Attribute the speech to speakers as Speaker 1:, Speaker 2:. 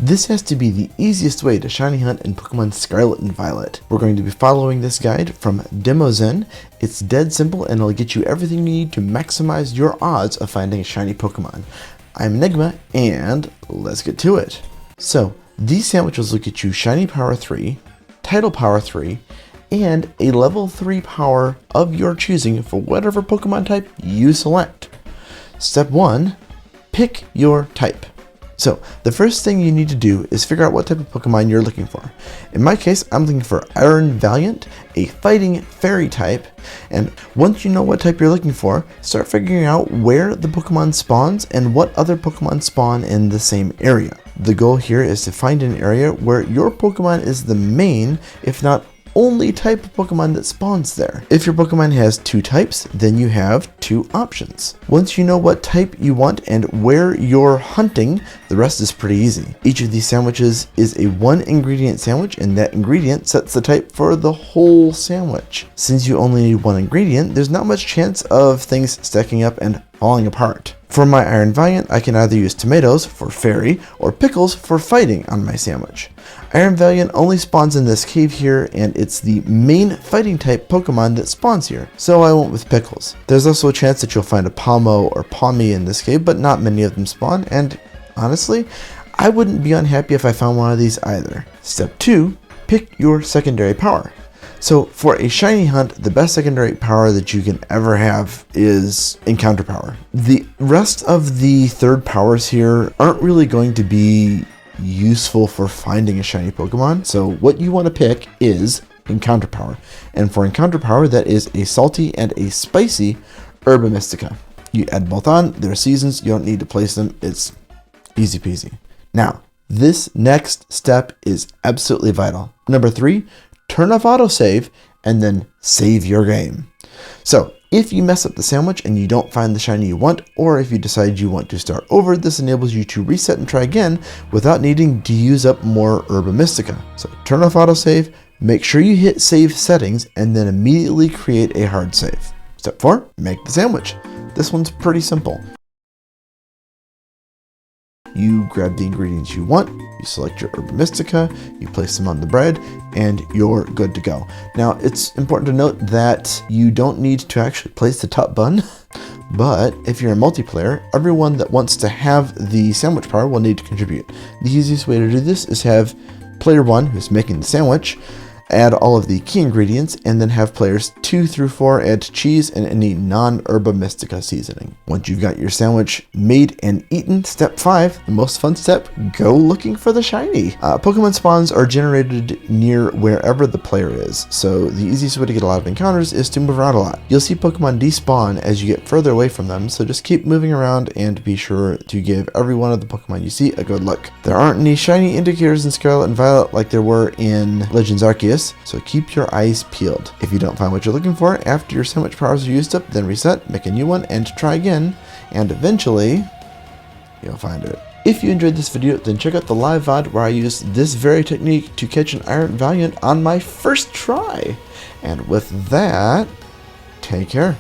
Speaker 1: This has to be the easiest way to shiny hunt in Pokemon Scarlet and Violet. We're going to be following this guide from DemoZen. It's dead simple and it'll get you everything you need to maximize your odds of finding a shiny Pokemon. I'm Enigma and let's get to it. So these sandwiches will get you shiny power 3, title power 3, and a level 3 power of your choosing for whatever Pokemon type you select. Step 1, pick your type. So the first thing you need to do is figure out what type of Pokemon you're looking for. In my case, I'm looking for Iron Valiant, a fighting fairy type, and once you know what type you're looking for, start figuring out where the Pokemon spawns and what other Pokemon spawn in the same area. The goal here is to find an area where your Pokemon is the main, if not only type of Pokemon that spawns there. If your Pokemon has 2 types, then you have 2 options. Once you know what type you want and where you're hunting, the rest is pretty easy. Each of these sandwiches is a 1 ingredient sandwich, and that ingredient sets the type for the whole sandwich. Since you only need 1 ingredient, there's not much chance of things stacking up and falling apart. For my Iron Valiant, I can either use tomatoes for fairy or pickles for fighting on my sandwich. Iron Valiant only spawns in this cave here, and it's the main fighting type Pokemon that spawns here, so I went with pickles. There's also a chance that you'll find a Palmo or Palmy in this cave, but not many of them spawn, and honestly, I wouldn't be unhappy if I found one of these either. Step 2, pick your secondary power. So for a shiny hunt, the best secondary power that you can ever have is encounter power. The rest of the third powers here aren't really going to be useful for finding a shiny Pokemon. So what you want to pick is encounter power. And for encounter power, that is a salty and a spicy herba mystica. You add both on, there are seasons, you don't need to place them, it's easy peasy. Now, this next step is absolutely vital. Number 3, turn off autosave and then save your game. So if you mess up the sandwich and you don't find the shiny you want, or if you decide you want to start over, this enables you to reset and try again without needing to use up more herba mystica. So turn off autosave, make sure you hit save settings, and then immediately create a hard save. Step 4, make the sandwich. This one's pretty simple. You grab the ingredients you want, you select your herba mystica, you place them on the bread, and you're good to go. Now, it's important to note that you don't need to actually place the top bun, but if you're a multiplayer, everyone that wants to have the sandwich power will need to contribute. The easiest way to do this is have player 1, who's making the sandwich, add all of the key ingredients, and then have players 2 through 4 add cheese and any non-herba mystica seasoning. Once you've got your sandwich made and eaten, step 5, the most fun step, go looking for the shiny. Pokemon spawns are generated near wherever the player is, so the easiest way to get a lot of encounters is to move around a lot. You'll see Pokemon despawn as you get further away from them, so just keep moving around and be sure to give every one of the Pokemon you see a good look. There aren't any shiny indicators in Scarlet and Violet like there were in Legends Arceus, so keep your eyes peeled. If you don't find what you're looking for after your sandwich powers are used up, then reset, make a new one, and try again, and eventually you'll find it. If you enjoyed this video, then check out the live VOD where I used this very technique to catch an Iron Valiant on my first try. And with that, take care.